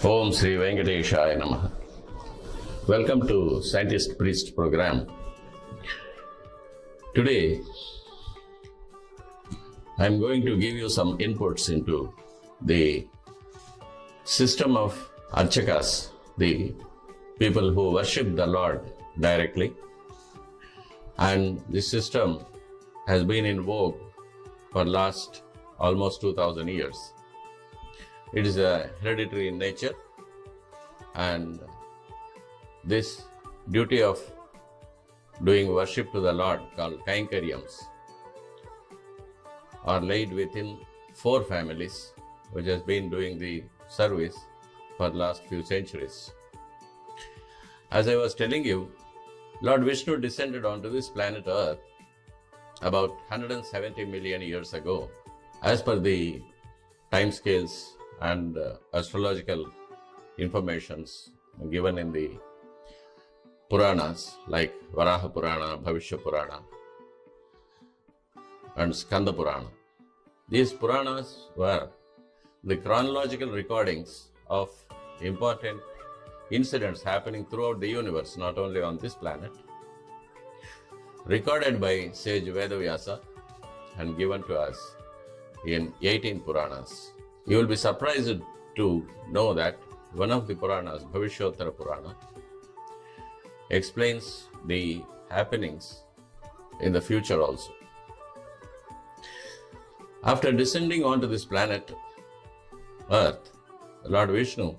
Om Sri Venkateshaya Namaha. Welcome to Scientist Priest program. Today, I am going to give you some inputs into the system of archakas, the people who worship the Lord directly. And this system has been in vogue for last almost 2000 years. It is hereditary in nature, and this duty of doing worship to the Lord, called kainkaryams, are laid within 4 families which has been doing the service for the last few centuries. As I was telling you, Lord Vishnu descended onto this planet Earth about 170 million years ago. As per the timescales and astrological informations given in the Puranas like Varaha Purana, Bhavishya Purana and Skanda Purana. These Puranas were the chronological recordings of important incidents happening throughout the universe, not only on this planet, recorded by Sage Vikanasa and given to us in 18 Puranas. You will be surprised to know that one of the Puranas, Bhavishottara Purana, explains the happenings in the future also. After descending onto this planet Earth, Lord Vishnu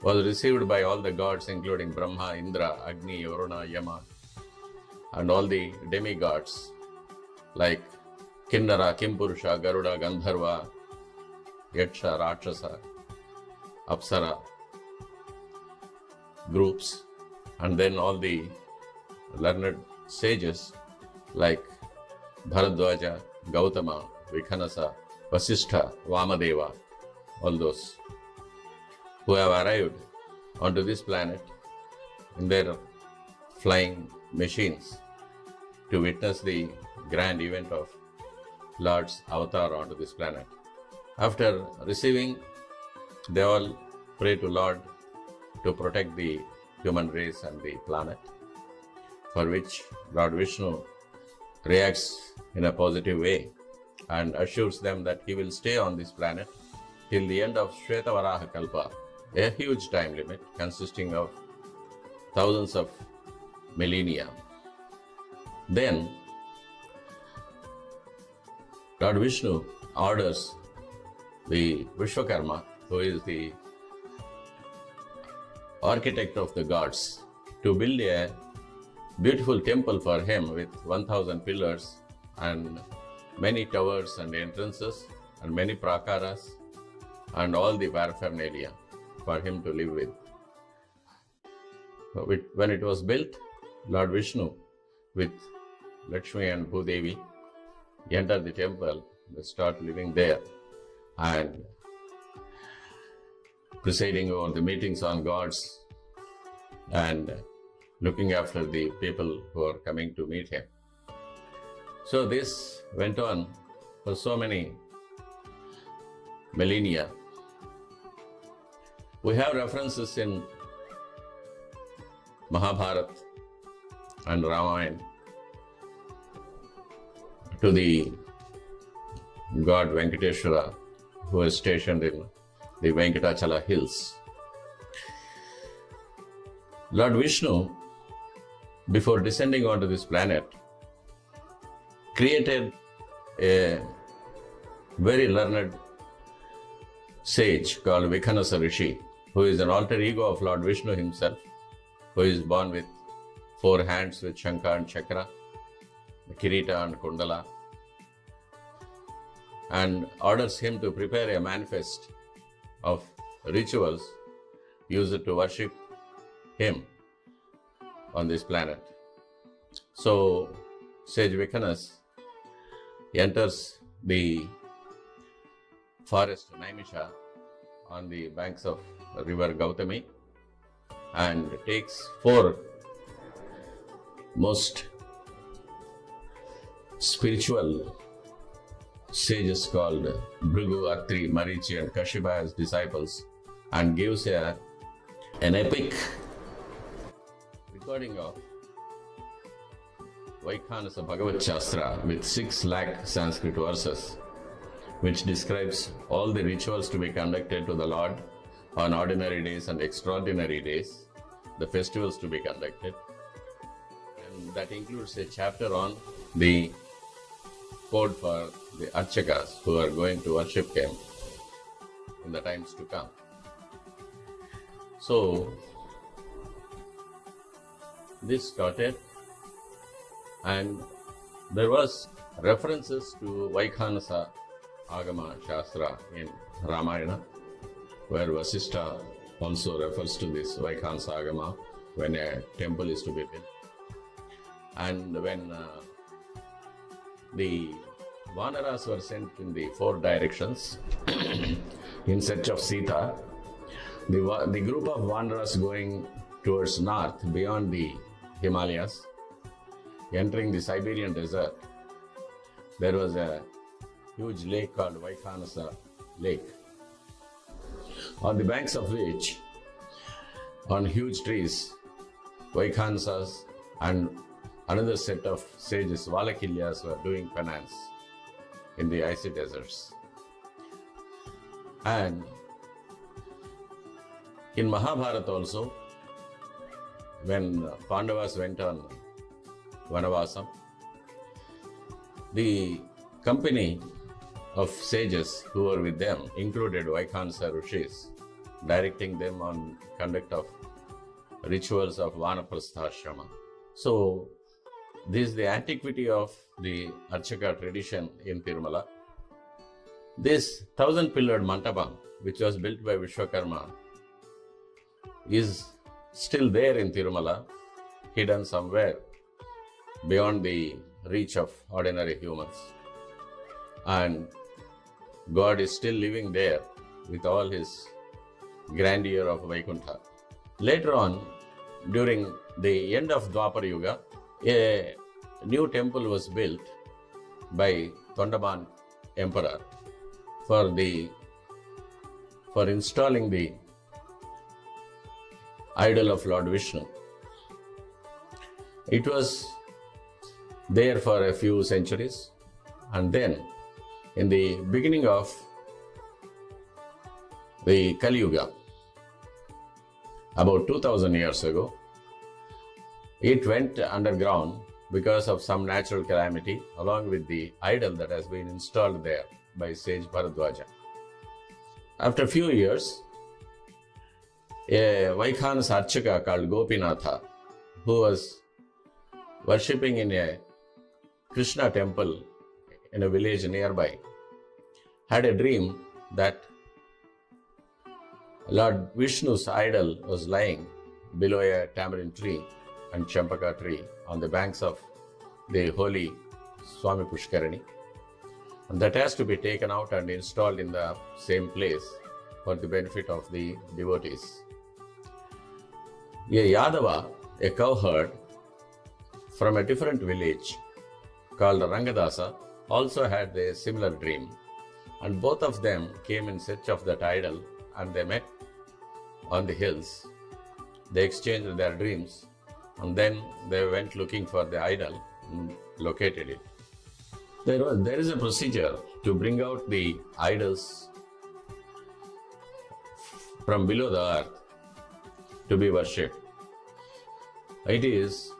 was received by all the gods, including Brahma, Indra, Agni, Varuna, Yama, and all the demigods like Kinnara, Kimpurusha, Garuda, Gandharva, Yaksha, Rakshasa, Apsara groups, and then all the learned sages like Bharadwaja, Gautama, Vikanasa, Vasishtha, Vamadeva, all those who have arrived onto this planet in their flying machines to witness the grand event of Lord's avatar onto this planet. After receiving, they all pray to Lord to protect the human race and the planet, for which Lord Vishnu reacts in a positive way and assures them that he will stay on this planet till the end of Shvetavaraha Kalpa, a huge time limit consisting of thousands of millennia. Then Lord Vishnu orders the Vishwakarma, who is the architect of the gods, to build a beautiful temple for him with 1000 pillars and many towers and entrances and many prakaras and all the paraphernalia for him to live with. When it was built, Lord Vishnu with Lakshmi and Bhudevi enter the temple, they start living there and presiding over the meetings on gods and looking after the people who are coming to meet him. So this went on for so many millennia. We have references in Mahabharata and Ramayana to the god Venkateshwara, who is stationed in the Venkatachala hills. Lord Vishnu, before descending onto this planet, created a very learned sage called Vikanasa Rishi, who is an alter ego of Lord Vishnu himself, who is born with 4 hands with Shankha and Chakra, the Kirita and Kundala, and orders him to prepare a manifest of rituals used to worship him on this planet. So Sage Vikanasa enters the forest Naimisha on the banks of river Gautami and takes 4 most spiritual sages called Bhrigu, Atri, Marichi and Kashipa as disciples and gives an epic recording of Vikanasa Bhagavad Shastra with 6 lakh Sanskrit verses, which describes all the rituals to be conducted to the Lord on ordinary days and extraordinary days, the festivals to be conducted. And that includes a chapter on the code for the archakas who are going to worship him in the times to come. So, this started, and there was references to Vikanasa Agama Shastra in Ramayana, where Vasishtha also refers to this Vikanasa Agama when a temple is to be built. And when the Vanaras were sent in the 4 directions in search of Sita, the group of Vanaras going towards north beyond the Himalayas, entering the Siberian desert, there was a huge lake called Vikanasa Lake, on the banks of which, on huge trees, Vikanasas and another set of sages, Valakilyas, were doing penance in the icy deserts. And in Mahabharata also, when Pandavas went on Vanavasam, the company of sages who were with them included Vikanasa Rishis, directing them on conduct of rituals of Vanaprastha-ashrama. So, this is the antiquity of the Archaka tradition in Tirumala. This 1,000-pillared mandapam, which was built by Vishwakarma, is still there in Tirumala, hidden somewhere beyond the reach of ordinary humans. And God is still living there with all his grandeur of Vaikuntha. Later on, during the end of Dwapara Yuga, a new temple was built by Tondaman Emperor for installing the idol of Lord Vishnu. It was there for a few centuries, and then in the beginning of the Kali Yuga, about 2000 years ago, it went underground because of some natural calamity, along with the idol that has been installed there by Sage Bharadwaja. After a few years, a Vikanasa Archaka called Gopinatha, who was worshipping in a Krishna temple in a village nearby, had a dream that Lord Vishnu's idol was lying below a tamarind tree and champaka tree on the banks of the holy Swami Pushkarani, and that has to be taken out and installed in the same place for the benefit of the devotees. A Yadava, a cowherd from a different village called Rangadasa, also had a similar dream, and both of them came in search of that idol, and they met on the hills. They exchanged their dreams, and then they went looking for the idol and located it. There is a procedure to bring out the idols from below the earth to be worshipped. It is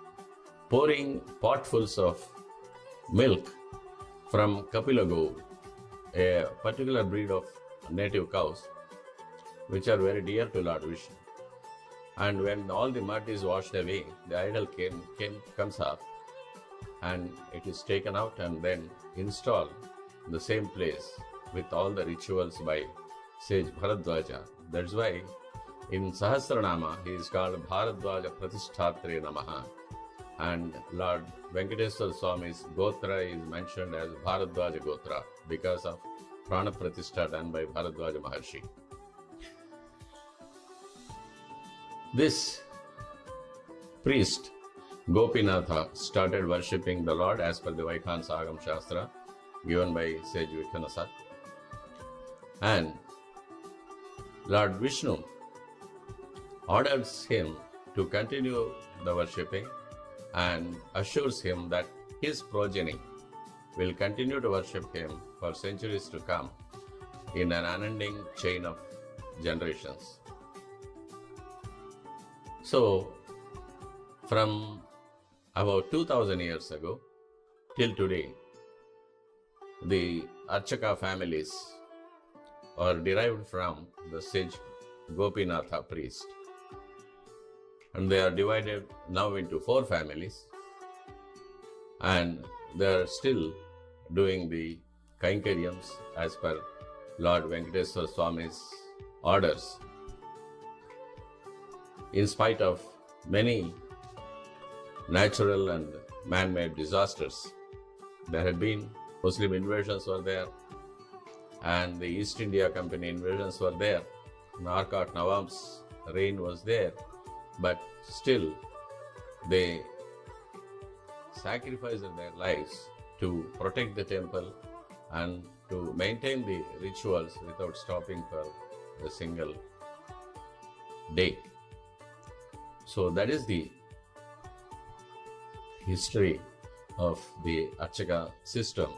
pouring potfuls of milk from Kapila Gau, a particular breed of native cows, which are very dear to Lord Vishnu. And when all the mud is washed away, the idol comes up, and it is taken out and then installed in the same place with all the rituals by Sage Bharadwaja. That's why in Sahasranama he is called Bharadwaja Pratishthatre Namaha, and Lord Venkateswara Swami's Gotra is mentioned as Bharadwaja Gotra because of Prana Pratishtha done by Bharadwaja Maharshi. This priest, Gopinatha, started worshipping the Lord as per the Vikanasa Agam Shastra given by Sage Vikanasa. And Lord Vishnu orders him to continue the worshipping and assures him that his progeny will continue to worship him for centuries to come in an unending chain of generations. So, from about 2000 years ago till today, the Archaka families are derived from the Sage Gopinatha priest, and they are divided now into 4 families, and they are still doing the Kainkaryams as per Lord Venkateswara Swami's orders. In spite of many natural and man-made disasters, there had been Muslim invasions were there, and the East India Company invasions were there. Arcot Nawab's reign was there, but still they sacrificed their lives to protect the temple and to maintain the rituals without stopping for a single day. So that is the history of the Archaka system.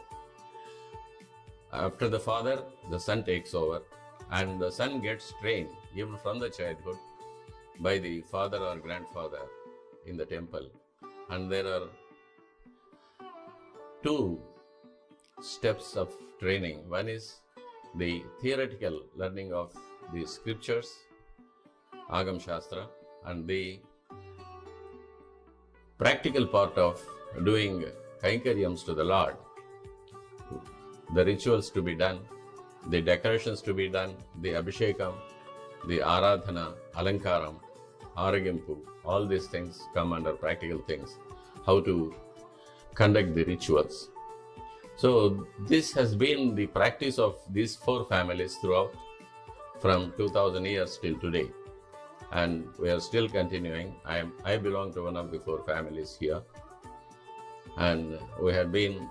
After the father, the son takes over, and the son gets trained even from the childhood by the father or grandfather in the temple. And there are 2 steps of training. One is the theoretical learning of the scriptures, Agam Shastra, and the practical part of doing Kainkaryams to the Lord, the rituals to be done, the decorations to be done, the Abhishekam, the Aradhana, Alankaram, Aragimpu, all these things come under practical things, how to conduct the rituals. So this has been the practice of these 4 families throughout from 2000 years till today, and we are still continuing. I belong to one of the 4 families here, and we have been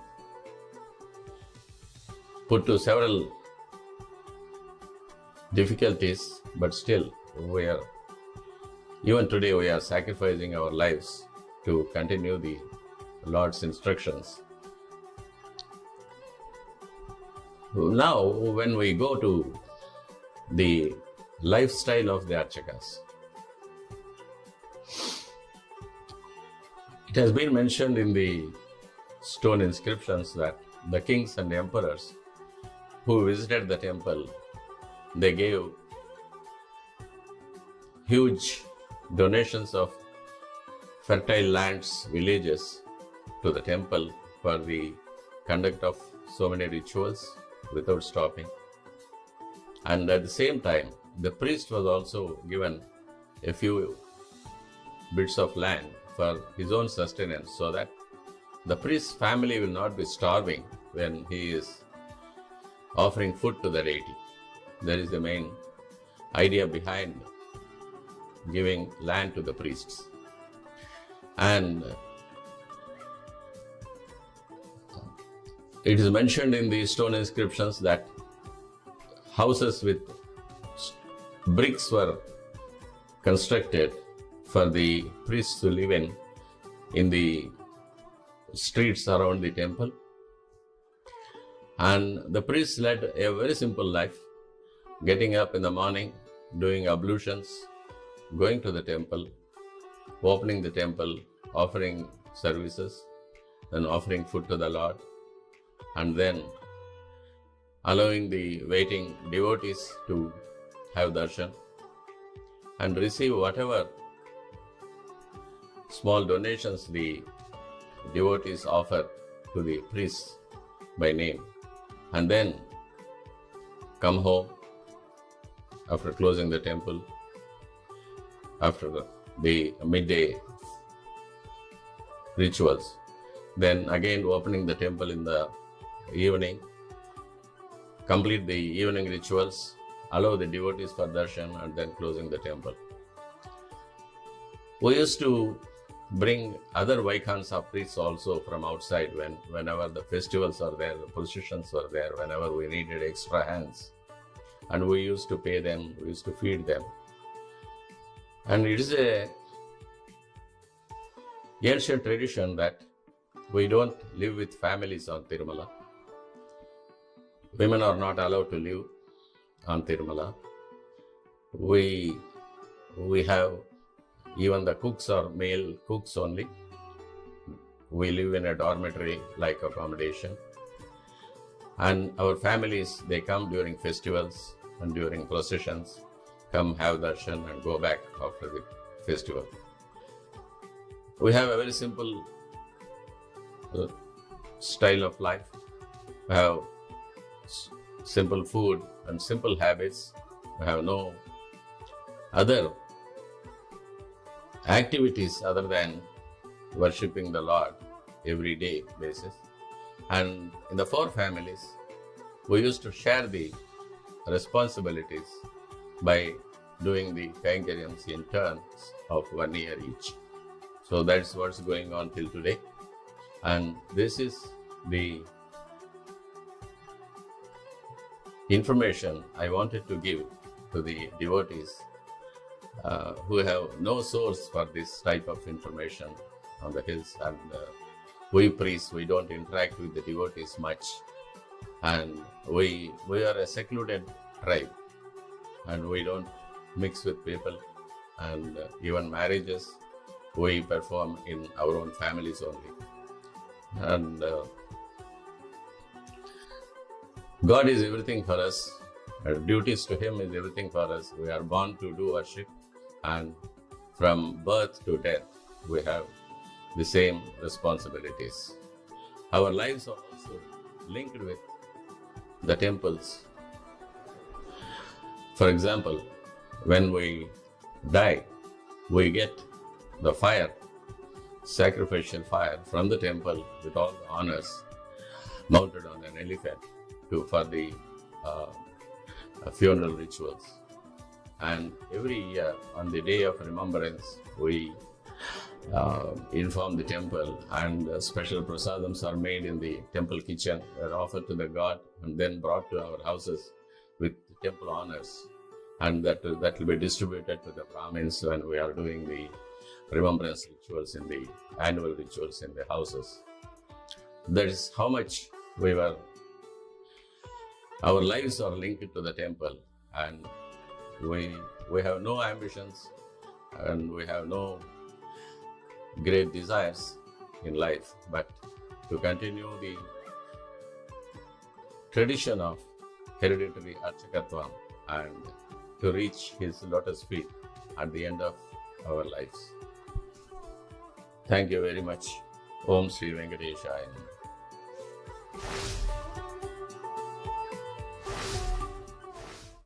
put to several difficulties, but still even today we are sacrificing our lives to continue the Lord's instructions. Now, when we go to the lifestyle of the Archakas, it has been mentioned in the stone inscriptions that the kings and emperors who visited the temple, they gave huge donations of fertile lands, villages to the temple for the conduct of so many rituals without stopping. And at the same time, the priest was also given a few bits of land for his own sustenance, so that the priest's family will not be starving when he is offering food to the deity. That is the main idea behind giving land to the priests. And it is mentioned in the stone inscriptions that houses with bricks were constructed for the priests to live in the streets around the temple. And the priests led a very simple life, getting up in the morning, doing ablutions, going to the temple, opening the temple, offering services, then offering food to the Lord, and then allowing the waiting devotees to have darshan and receive whatever small donations the devotees offer to the priests by name, and then come home after closing the temple, after the midday rituals, then again opening the temple in the evening, complete the evening rituals, allow the devotees for darshan, and then closing the temple. We used to bring other Vaikhansa priests also from outside whenever the festivals are there, the processions were there, whenever we needed extra hands. and we used to pay them, we used to feed them. And it is a ancient tradition that we don't live with families on Tirumala. Women are not allowed to live on Tirumala. We have, even the cooks are male cooks only. We live in a dormitory-like accommodation. And our families, they come during festivals and during processions, come have darshan and go back after the festival. We have a very simple style of life. We have simple food and simple habits. We have no other activities other than worshipping the Lord every day basis. And in the four families, we used to share the responsibilities by doing the kainkariams in turns of 1 year each. So that's what's going on till today. And this is the information I wanted to give to the devotees who have no source for this type of information on the hills. And we priests, we don't interact with the devotees much. And we are a secluded tribe, and we don't mix with people. And even marriages, we perform in our own families only. And God is everything for us. Our duties to Him is everything for us. We are born to do worship, and from birth to death, we have the same responsibilities. Our lives are also linked with the temples. For example, when we die, we get the fire, sacrificial fire from the temple with all the honors, mounted on an elephant for the funeral rituals. And every year on the day of remembrance, we inform the temple, and special prasadams are made in the temple kitchen, are offered to the god and then brought to our houses with temple honors, and that will be distributed to the Brahmins when we are doing the remembrance rituals in the annual rituals in the houses. That is how much our lives are linked to the temple, and we have no ambitions and we have no great desires in life, but to continue the tradition of hereditary Archakatvam and to reach His lotus feet at the end of our lives. Thank you very much. Om Sri Venkateshaya Namaha.